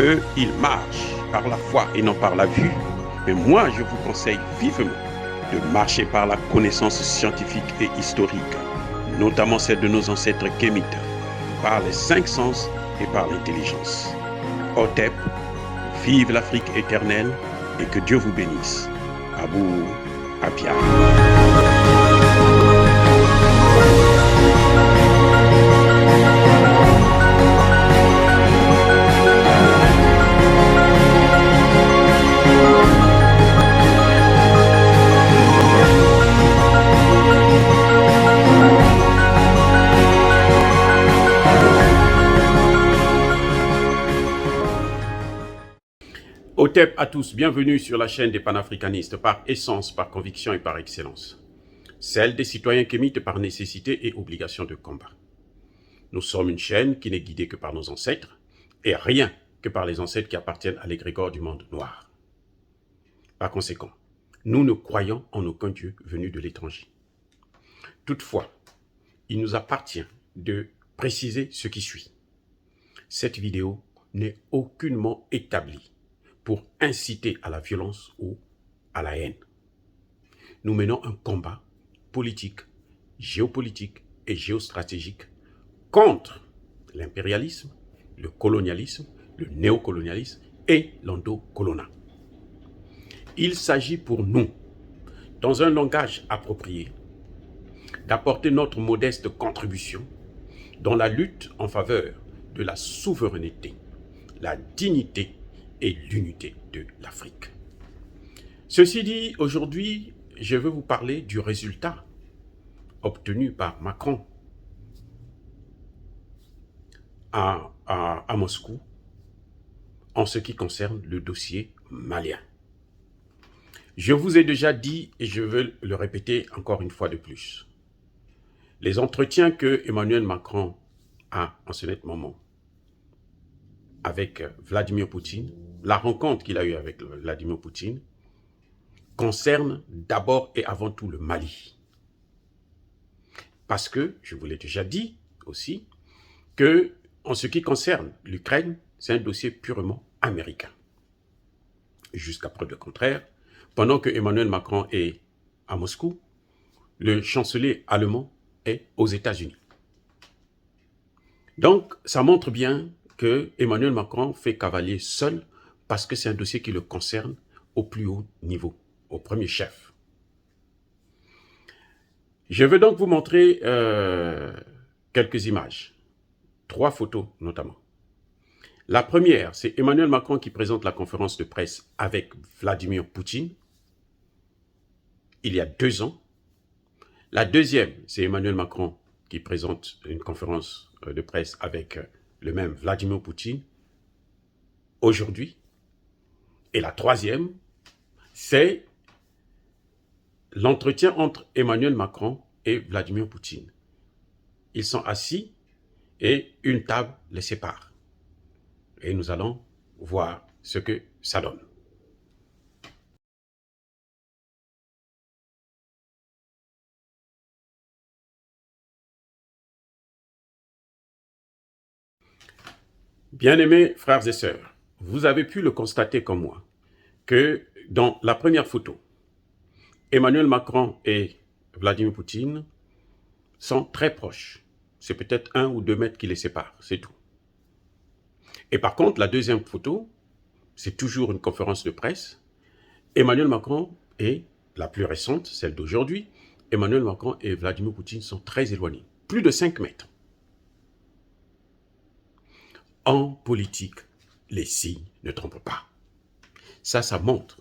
Eux, ils marchent par la foi et non par la vue. Mais moi, je vous conseille vivement de marcher par la connaissance scientifique et historique, notamment celle de nos ancêtres kémites, par les cinq sens et par l'intelligence. Hotep, vive l'Afrique éternelle et que Dieu vous bénisse. Abou Abia. Hotep à tous, bienvenue sur la chaîne des panafricanistes, par essence, par conviction et par excellence. Celle des citoyens kémites par nécessité et obligation de combat. Nous sommes une chaîne qui n'est guidée que par nos ancêtres, et rien que par les ancêtres qui appartiennent à l'égrégore du monde noir. Par conséquent, nous ne croyons en aucun Dieu venu de l'étranger. Toutefois, il nous appartient de préciser ce qui suit. Cette vidéo n'est aucunement établie pour inciter à la violence ou à la haine. Nous menons un combat politique, géopolitique et géostratégique contre l'impérialisme, le colonialisme, le néocolonialisme et l'endocolonat. Il s'agit pour nous, dans un langage approprié, d'apporter notre modeste contribution dans la lutte en faveur de la souveraineté, la dignité et l'unité de l'Afrique. Ceci dit, aujourd'hui, je veux vous parler du résultat obtenu par Macron à Moscou en ce qui concerne le dossier malien. Je vous ai déjà dit, et je veux le répéter encore une fois de plus, les entretiens que Emmanuel Macron a en ce net moment avec Vladimir Poutine, la rencontre qu'il a eue avec Vladimir Poutine, concerne d'abord et avant tout le Mali. Parce que, je vous l'ai déjà dit aussi, que en ce qui concerne l'Ukraine, c'est un dossier purement américain. Jusqu'à preuve du contraire, pendant que Emmanuel Macron est à Moscou, le chancelier allemand est aux États-Unis. Donc, ça montre bien que Emmanuel Macron fait cavalier seul parce que c'est un dossier qui le concerne au plus haut niveau, au premier chef. Je vais donc vous montrer quelques images, 3 photos notamment. La première, c'est Emmanuel Macron qui présente la conférence de presse avec Vladimir Poutine il y a 2 ans. La deuxième, c'est Emmanuel Macron qui présente une conférence de presse avec le même Vladimir Poutine aujourd'hui. Et la troisième, c'est l'entretien entre Emmanuel Macron et Vladimir Poutine. Ils sont assis et une table les sépare. Et nous allons voir ce que ça donne. Bien-aimés frères et sœurs, vous avez pu le constater comme moi, que dans la première photo, Emmanuel Macron et Vladimir Poutine sont très proches. C'est peut-être 1 ou 2 mètres qui les séparent, c'est tout. Et par contre, la deuxième photo, c'est toujours une conférence de presse. Emmanuel Macron et la plus récente, celle d'aujourd'hui, Emmanuel Macron et Vladimir Poutine sont très éloignés, plus de 5 mètres. En politique, les signes ne trompent pas. Ça montre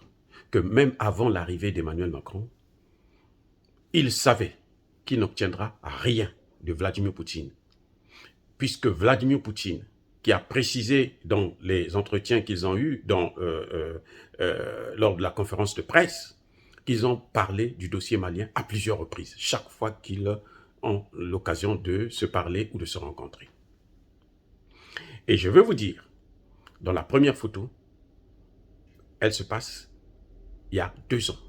que même avant l'arrivée d'Emmanuel Macron, il savait qu'il n'obtiendra rien de Vladimir Poutine. Puisque Vladimir Poutine, qui a précisé dans les entretiens qu'ils ont eus lors de la conférence de presse, qu'ils ont parlé du dossier malien à plusieurs reprises, chaque fois qu'ils ont l'occasion de se parler ou de se rencontrer. Et je veux vous dire, dans la première photo, elle se passe il y a 2 ans.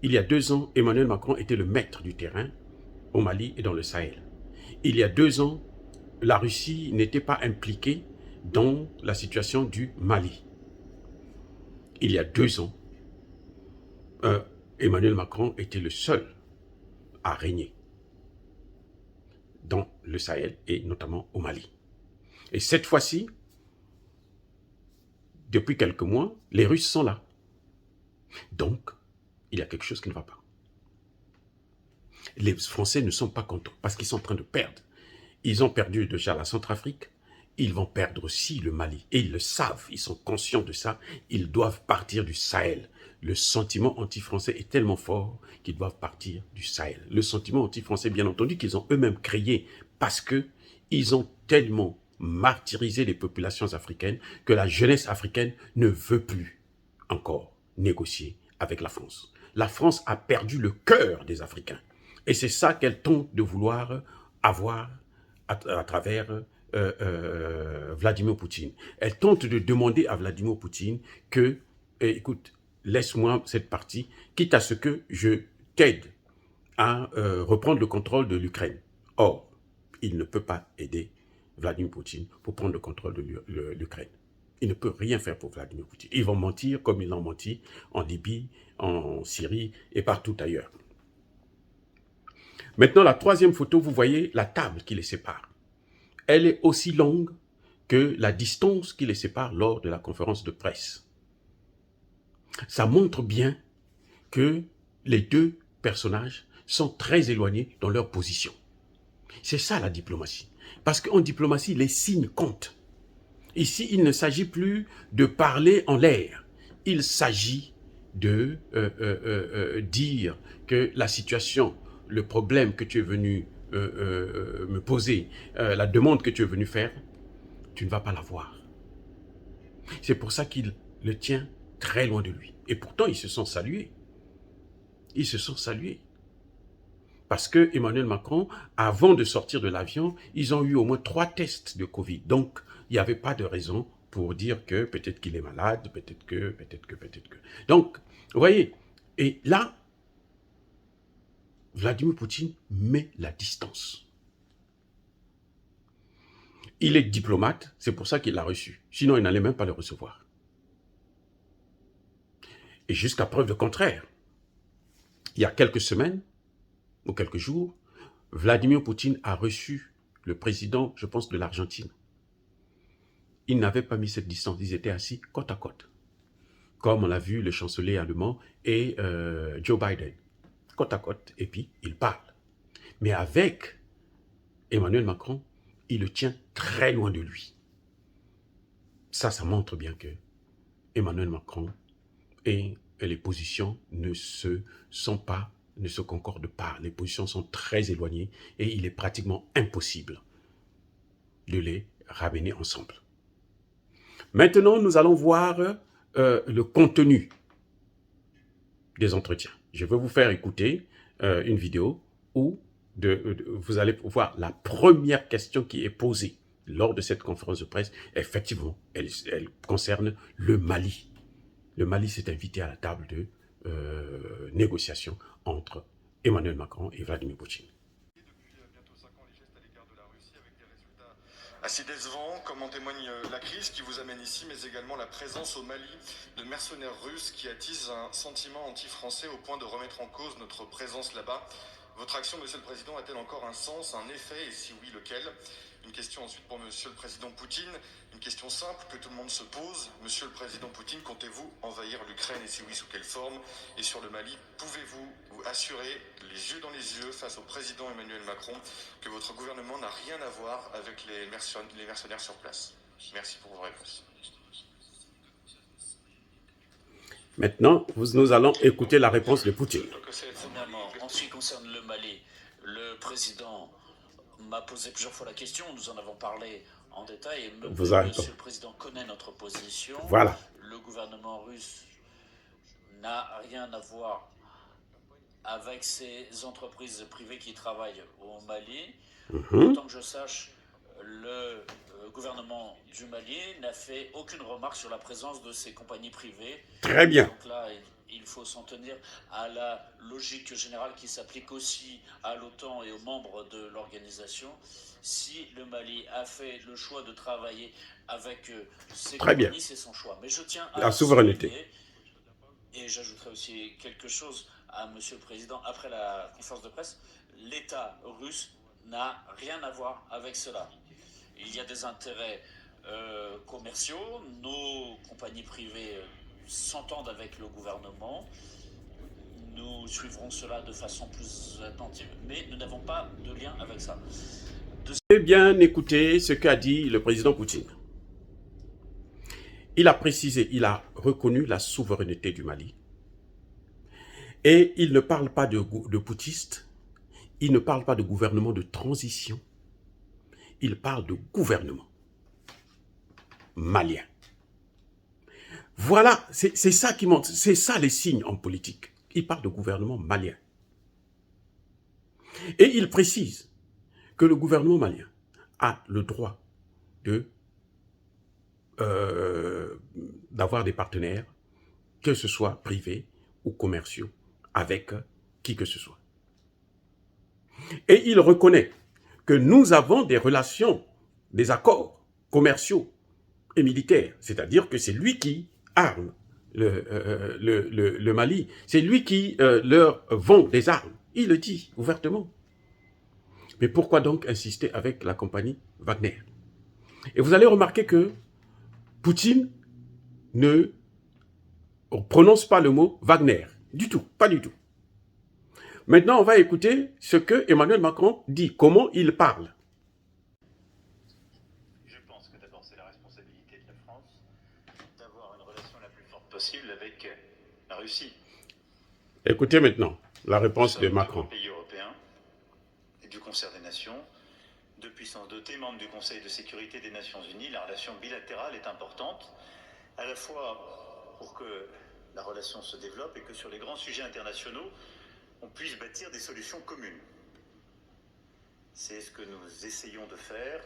Il y a 2 ans, Emmanuel Macron était le maître du terrain au Mali et dans le Sahel. Il y a 2 ans, la Russie n'était pas impliquée dans la situation du Mali. Il y a 2 ans, Emmanuel Macron était le seul à régner dans le Sahel et notamment au Mali. Et cette fois-ci, depuis quelques mois, les Russes sont là. Donc, il y a quelque chose qui ne va pas. Les Français ne sont pas contents parce qu'ils sont en train de perdre. Ils ont perdu déjà la Centrafrique, ils vont perdre aussi le Mali. Et ils le savent, ils sont conscients de ça. Ils doivent partir du Sahel. Le sentiment anti-français est tellement fort qu'ils doivent partir du Sahel. Le sentiment anti-français, bien entendu, qu'ils ont eux-mêmes créé parce qu'ils ont tellement martyrisé les populations africaines que la jeunesse africaine ne veut plus encore négocier avec la France. La France a perdu le cœur des Africains. Et c'est ça qu'elle tente de vouloir avoir à travers Vladimir Poutine. Elle tente de demander à Vladimir Poutine que, écoute, laisse-moi cette partie, quitte à ce que je t'aide à reprendre le contrôle de l'Ukraine. Or, il ne peut pas aider Vladimir Poutine pour prendre le contrôle de l'Ukraine. Il ne peut rien faire pour Vladimir Poutine. Ils vont mentir comme ils l'ont menti en Libye, en Syrie et partout ailleurs. Maintenant, la troisième photo, vous voyez la table qui les sépare. Elle est aussi longue que la distance qui les sépare lors de la conférence de presse. Ça montre bien que les deux personnages sont très éloignés dans leur position. C'est ça la diplomatie. Parce qu'en diplomatie, les signes comptent. Ici, il ne s'agit plus de parler en l'air. Il s'agit de dire que la situation, le problème que tu es venu me poser, la demande que tu es venu faire, tu ne vas pas l'avoir. C'est pour ça qu'il le tient très loin de lui. Et pourtant, ils se sont salués. Ils se sont salués. Parce que Emmanuel Macron, avant de sortir de l'avion, ils ont eu au moins 3 tests de Covid. Donc, il n'y avait pas de raison pour dire que peut-être qu'il est malade, peut-être que. Donc, vous voyez, et là, Vladimir Poutine met la distance. Il est diplomate, c'est pour ça qu'il l'a reçu. Sinon, il n'allait même pas le recevoir. Et jusqu'à preuve de contraire, il y a quelques semaines, ou quelques jours, Vladimir Poutine a reçu le président, je pense, de l'Argentine. Ils n'avaient pas mis cette distance, ils étaient assis côte à côte. Comme on l'a vu le chancelier allemand et Joe Biden, côte à côte, et puis ils parlent. Mais avec Emmanuel Macron, il le tient très loin de lui. Ça montre bien que Emmanuel Macron et les positions ne se concordent pas. Les positions sont très éloignées et il est pratiquement impossible de les ramener ensemble. Maintenant, nous allons voir le contenu des entretiens. Je vais vous faire écouter une vidéo où vous allez voir la première question qui est posée lors de cette conférence de presse. Effectivement, elle concerne le Mali. Le Mali s'est invité à la table de négociation entre Emmanuel Macron et Vladimir Poutine. Depuis bientôt 5 ans, les gestes à l'égard de la Russie avec des résultats assez décevants, comme en témoigne la crise qui vous amène ici, mais également la présence au Mali de mercenaires russes qui attisent un sentiment anti-français au point de remettre en cause notre présence là-bas. Votre action, Monsieur le Président, a-t-elle encore un sens, un effet, et si oui, lequel? Une question ensuite pour Monsieur le Président Poutine, une question simple que tout le monde se pose. Monsieur le Président Poutine, comptez-vous envahir l'Ukraine et si oui, sous quelle forme? Et sur le Mali, pouvez-vous vous assurer, les yeux dans les yeux, face au Président Emmanuel Macron, que votre gouvernement n'a rien à voir avec les mercenaires sur place? Merci pour vos réponses. Maintenant, nous allons écouter la réponse de Poutine. Premièrement, en ce qui concerne le Mali, le président m'a posé plusieurs fois la question, nous en avons parlé en détail, et Monsieur le Président connaît notre position. Voilà. Le gouvernement russe n'a rien à voir avec ces entreprises privées qui travaillent au Mali. Autant que je sache, le gouvernement du Mali n'a fait aucune remarque sur la présence de ces compagnies privées. Très bien. Donc là, il faut s'en tenir à la logique générale qui s'applique aussi à l'OTAN et aux membres de l'organisation. Si le Mali a fait le choix de travailler avec ces compagnies, c'est son choix. Mais je tiens à la souveraineté. Et j'ajouterai aussi quelque chose à Monsieur le Président après la conférence de presse. L'État russe n'a rien à voir avec cela. Il y a des intérêts commerciaux. Nos compagnies privées s'entendent avec le gouvernement. Nous suivrons cela de façon plus attentive, mais nous n'avons pas de lien avec ça. J'ai bien écouté ce qu'a dit le président Poutine. Il a précisé, il a reconnu la souveraineté du Mali. Et il ne parle pas de putschistes, il ne parle pas de gouvernement de transition, il parle de gouvernement malien. Voilà, c'est ça qui montre, c'est ça les signes en politique. Il parle de gouvernement malien. Et il précise que le gouvernement malien a le droit d'avoir des partenaires, que ce soit privés ou commerciaux, avec qui que ce soit. Et il reconnaît que nous avons des relations, des accords commerciaux et militaires, c'est-à-dire que c'est lui qui arme le Mali, c'est lui qui leur vend des armes. Il le dit ouvertement. Mais pourquoi donc insister avec la compagnie Wagner? Et vous allez remarquer que Poutine ne prononce pas le mot Wagner. Du tout, pas du tout. Maintenant, on va écouter ce que Emmanuel Macron dit, comment il parle. Je pense que d'abord c'est la responsabilité de la France d'avoir une relation la plus forte possible avec la Russie. Écoutez maintenant la réponse de Macron. Pays européens et du concert des nations, deux puissances dotées, membres du Conseil de sécurité des Nations Unies, la relation bilatérale est importante, à la fois pour que la relation se développe et que sur les grands sujets internationaux, on puisse bâtir des solutions communes. C'est ce que nous essayons de faire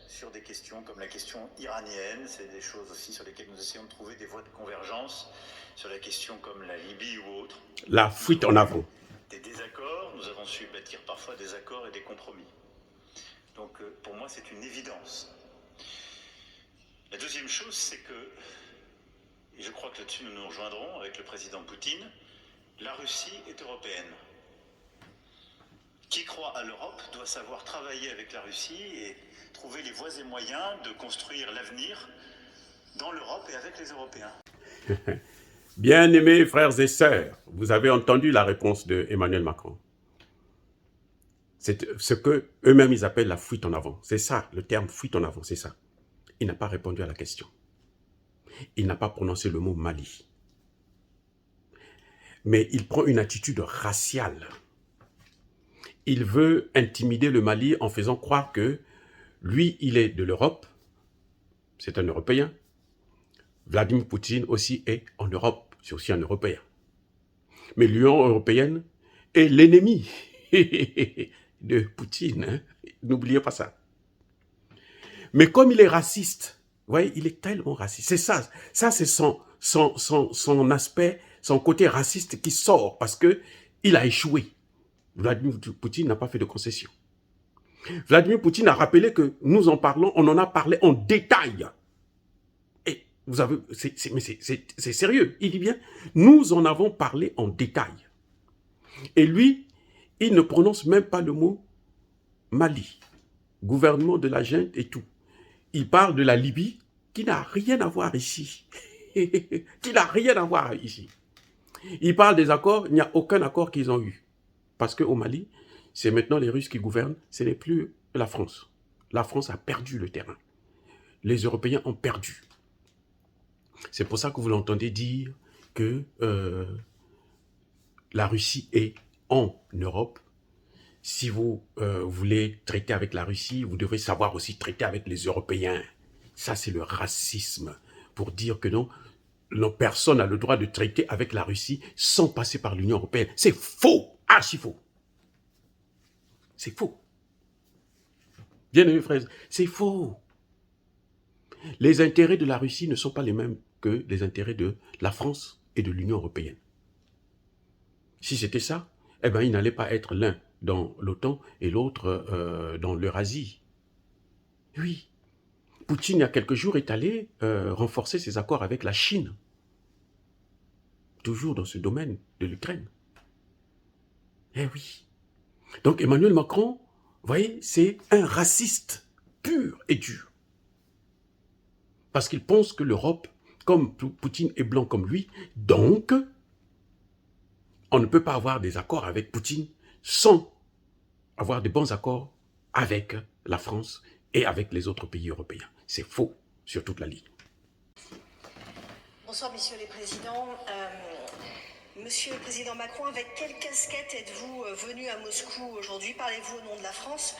sur des questions comme la question iranienne, c'est des choses aussi sur lesquelles nous essayons de trouver des voies de convergence, sur la question comme la Libye ou autre. La fuite en avant. Des désaccords, nous avons su bâtir parfois des accords et des compromis. Donc pour moi c'est une évidence. La deuxième chose c'est que, et je crois que là-dessus nous nous rejoindrons avec le président Poutine, la Russie est européenne. Qui croit à l'Europe doit savoir travailler avec la Russie et trouver les voies et moyens de construire l'avenir dans l'Europe et avec les Européens. Bien-aimés frères et sœurs, vous avez entendu la réponse de Emmanuel Macron. C'est ce que eux-mêmes ils appellent la fuite en avant. C'est ça, le terme fuite en avant, c'est ça. Il n'a pas répondu à la question. Il n'a pas prononcé le mot Mali. Mais il prend une attitude raciale. Il veut intimider le Mali en faisant croire que lui, il est de l'Europe, c'est un Européen. Vladimir Poutine aussi est en Europe, c'est aussi un Européen. Mais l'Union européenne est l'ennemi de Poutine. Hein? N'oubliez pas ça. Mais comme il est raciste, vous voyez, il est tellement raciste. C'est ça, c'est son aspect, son côté raciste qui sort parce que il a échoué. Vladimir Poutine n'a pas fait de concession. Vladimir Poutine a rappelé que nous en parlons, on en a parlé en détail. Et vous avez, c'est sérieux. Il dit bien, nous en avons parlé en détail. Et lui, il ne prononce même pas le mot Mali, gouvernement de la junte et tout. Il parle de la Libye, qui n'a rien à voir ici. Qui n'a rien à voir ici. Il parle des accords, il n'y a aucun accord qu'ils ont eu. Parce qu'au Mali, c'est maintenant les Russes qui gouvernent, ce n'est plus la France. La France a perdu le terrain. Les Européens ont perdu. C'est pour ça que vous l'entendez dire que la Russie est en Europe. Si vous voulez traiter avec la Russie, vous devez savoir aussi traiter avec les Européens. Ça, c'est le racisme. Pour dire que non, personne n'a le droit de traiter avec la Russie sans passer par l'Union européenne. C'est faux, archi faux. C'est faux. Bien aimé frère, c'est faux. Les intérêts de la Russie ne sont pas les mêmes que les intérêts de la France et de l'Union européenne. Si c'était ça, eh ben, il n'allait pas être l'un dans l'OTAN et l'autre dans l'Eurasie. Oui. Poutine, il y a quelques jours, est allé renforcer ses accords avec la Chine. Toujours dans ce domaine de l'Ukraine. Eh oui. Donc Emmanuel Macron, vous voyez, c'est un raciste pur et dur. Parce qu'il pense que l'Europe, comme Poutine est blanc comme lui, donc on ne peut pas avoir des accords avec Poutine sans avoir de bons accords avec la France et avec les autres pays européens. C'est faux sur toute la ligne. Bonsoir, messieurs les présidents. Monsieur le président Macron, avec quelle casquette êtes-vous venu à Moscou aujourd'hui? Parlez-vous au nom de la France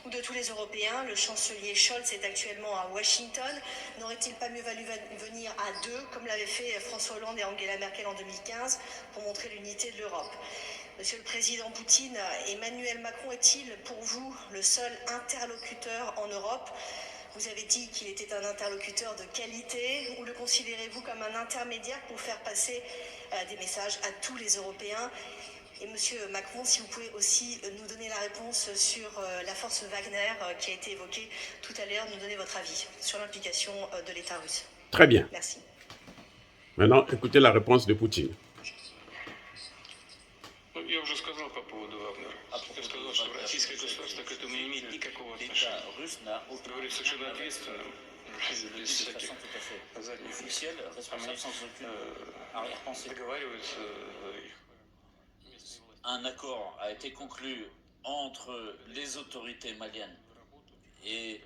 ou de tous les Européens? Le chancelier Scholz est actuellement à Washington. N'aurait-il pas mieux valu venir à deux, comme l'avaient fait François Hollande et Angela Merkel en 2015, pour montrer l'unité de l'Europe? Monsieur le président Poutine, Emmanuel Macron est-il pour vous le seul interlocuteur en Europe? Vous avez dit qu'il était un interlocuteur de qualité, ou le considérez-vous comme un intermédiaire pour faire passer des messages à tous les Européens? Et Monsieur Macron, si vous pouvez aussi nous donner la réponse sur la force Wagner qui a été évoquée tout à l'heure, nous donner votre avis sur l'implication de l'État russe. Très bien. Merci. Maintenant, écoutez la réponse de Poutine. Я уже сказал по поводу Вагнера. Я сказал, что российское государство к этому не имеет никакого отношения. Говорит совершенно ответственно. Без всяких задних договариваются. Un accord a été conclu entre les autorités maliennes et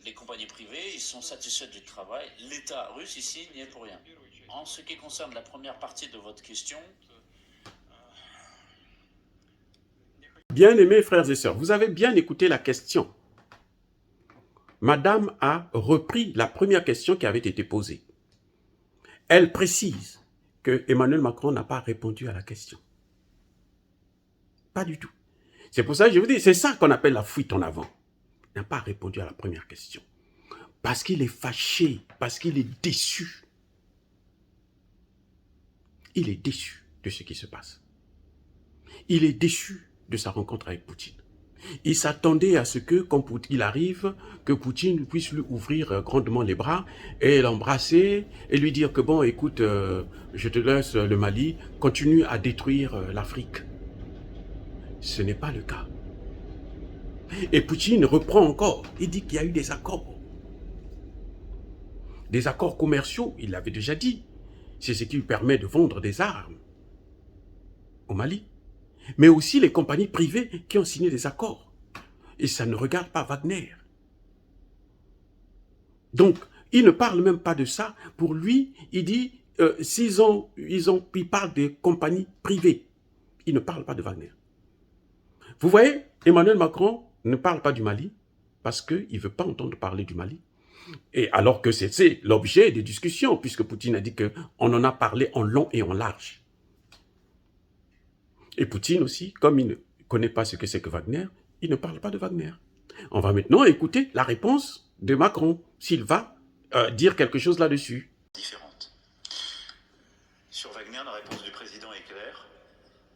les compagnies privées. Ils sont satisfaits du travail. L'État russe ici n'y est pour rien. En ce qui concerne la première partie de votre question, Bien-aimés frères et sœurs, vous avez bien écouté la question. Madame a repris la première question qui avait été posée. Elle précise que Emmanuel Macron n'a pas répondu à la question. Pas du tout. C'est pour ça que je vous dis, c'est ça qu'on appelle la fuite en avant. Il n'a pas répondu à la première question. Parce qu'il est fâché, parce qu'il est déçu. Il est déçu de ce qui se passe. Il est déçu de sa rencontre avec Poutine. Il s'attendait à ce que, quand il arrive, que Poutine puisse lui ouvrir grandement les bras et l'embrasser et lui dire que bon, écoute, je te laisse le Mali, continue à détruire l'Afrique. Ce n'est pas le cas. Et Poutine reprend encore, il dit qu'il y a eu des accords. Des accords commerciaux, il l'avait déjà dit. C'est ce qui lui permet de vendre des armes au Mali. Mais aussi les compagnies privées qui ont signé des accords. Et ça ne regarde pas Wagner. Donc, il ne parle même pas de ça. Pour lui, il dit, il parle des compagnies privées. Il ne parle pas de Wagner. Vous voyez, Emmanuel Macron ne parle pas du Mali parce qu'il ne veut pas entendre parler du Mali. Et alors que c'est l'objet des discussions, puisque Poutine a dit qu'on en a parlé en long et en large. Et Poutine aussi, comme il ne connaît pas ce que c'est que Wagner, il ne parle pas de Wagner. On va maintenant écouter la réponse de Macron, s'il va dire quelque chose là-dessus. Différente. Sur Wagner, la réponse du président est claire.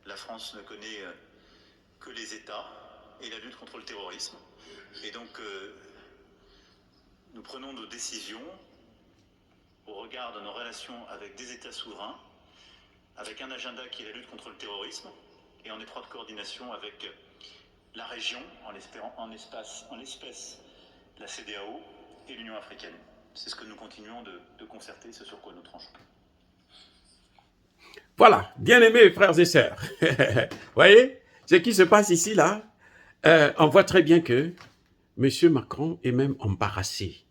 La France ne connaît que les États et la lutte contre le terrorisme. Et donc, nous prenons nos décisions au regard de nos relations avec des États souverains, avec un agenda qui est la lutte contre le terrorisme, et en étroite coordination avec la région, en l'espèce la CEDEAO et l'Union africaine. C'est ce que nous continuons de concerter, ce sur quoi nous tranchons. Voilà, bien-aimés frères et sœurs, vous voyez, ce qui se passe ici, là, on voit très bien que M. Macron est même embarrassé.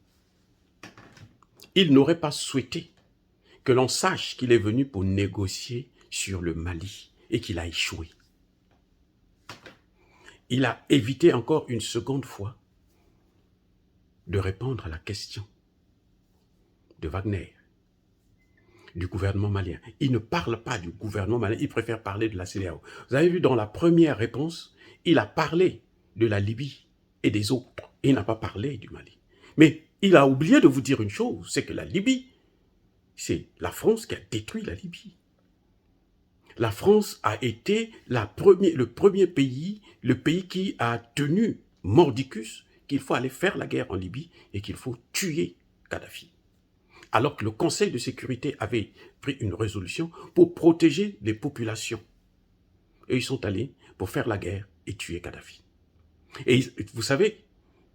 Il n'aurait pas souhaité que l'on sache qu'il est venu pour négocier sur le Mali et qu'il a échoué. Il a évité encore une seconde fois de répondre à la question de Wagner, du gouvernement malien. Il ne parle pas du gouvernement malien, il préfère parler de la CEDEAO. Vous avez vu dans la première réponse, il a parlé de la Libye et des autres. Il n'a pas parlé du Mali. Mais il a oublié de vous dire une chose, c'est que la Libye, c'est la France qui a détruit la Libye. La France a été le premier pays, le pays qui a tenu mordicus qu'il faut aller faire la guerre en Libye et qu'il faut tuer Kadhafi. Alors que le Conseil de sécurité avait pris une résolution pour protéger les populations. Et ils sont allés pour faire la guerre et tuer Kadhafi. Et vous savez,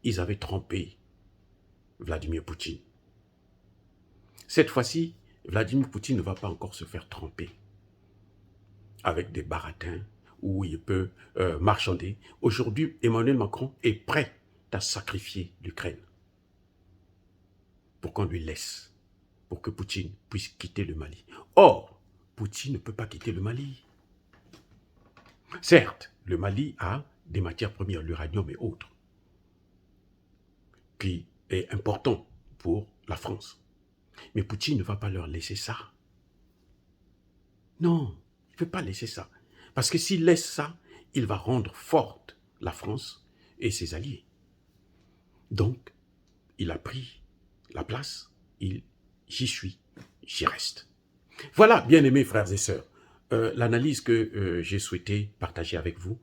ils avaient trompé Vladimir Poutine. Cette fois-ci, Vladimir Poutine ne va pas encore se faire tromper avec des baratins où il peut marchander. Aujourd'hui, Emmanuel Macron est prêt à sacrifier l'Ukraine pour qu'on lui laisse, pour que Poutine puisse quitter le Mali. Or, Poutine ne peut pas quitter le Mali. Certes, le Mali a des matières premières, l'uranium et autres, qui est important pour la France. Mais Poutine ne va pas leur laisser ça. Non, il ne peut pas laisser ça. Parce que s'il laisse ça, il va rendre forte la France et ses alliés. Donc, il a pris la place, j'y suis, j'y reste. Voilà, bien-aimés frères et sœurs, l'analyse que j'ai souhaité partager avec vous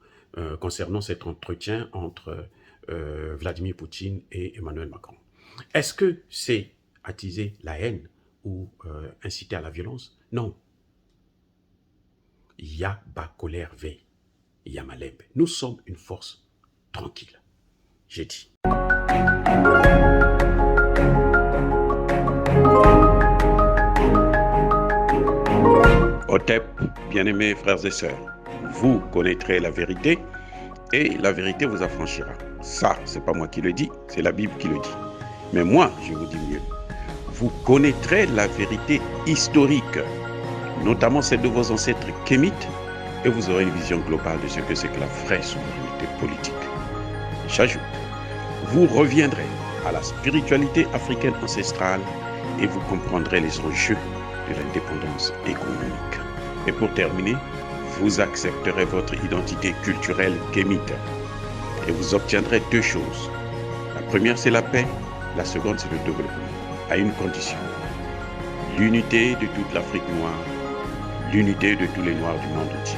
concernant cet entretien entre Vladimir Poutine et Emmanuel Macron. Est-ce que c'est attiser la haine ou inciter à la violence? Non. Ya ba colère ve, ya malembe. Nous sommes une force tranquille. J'ai dit. Otep, bien-aimés frères et sœurs, vous connaîtrez la vérité et la vérité vous affranchira. Ça, c'est pas moi qui le dis, c'est la Bible qui le dit. Mais moi, je vous dis mieux. Vous connaîtrez la vérité historique, notamment celle de vos ancêtres kémites, et vous aurez une vision globale de ce que c'est que la vraie souveraineté politique. J'ajoute, vous reviendrez à la spiritualité africaine ancestrale et vous comprendrez les enjeux de l'indépendance économique. Et pour terminer, vous accepterez votre identité culturelle kémite et vous obtiendrez deux choses. La première, c'est la paix. La seconde, c'est le développement, à une condition. L'unité de toute l'Afrique noire, l'unité de tous les Noirs du monde entier.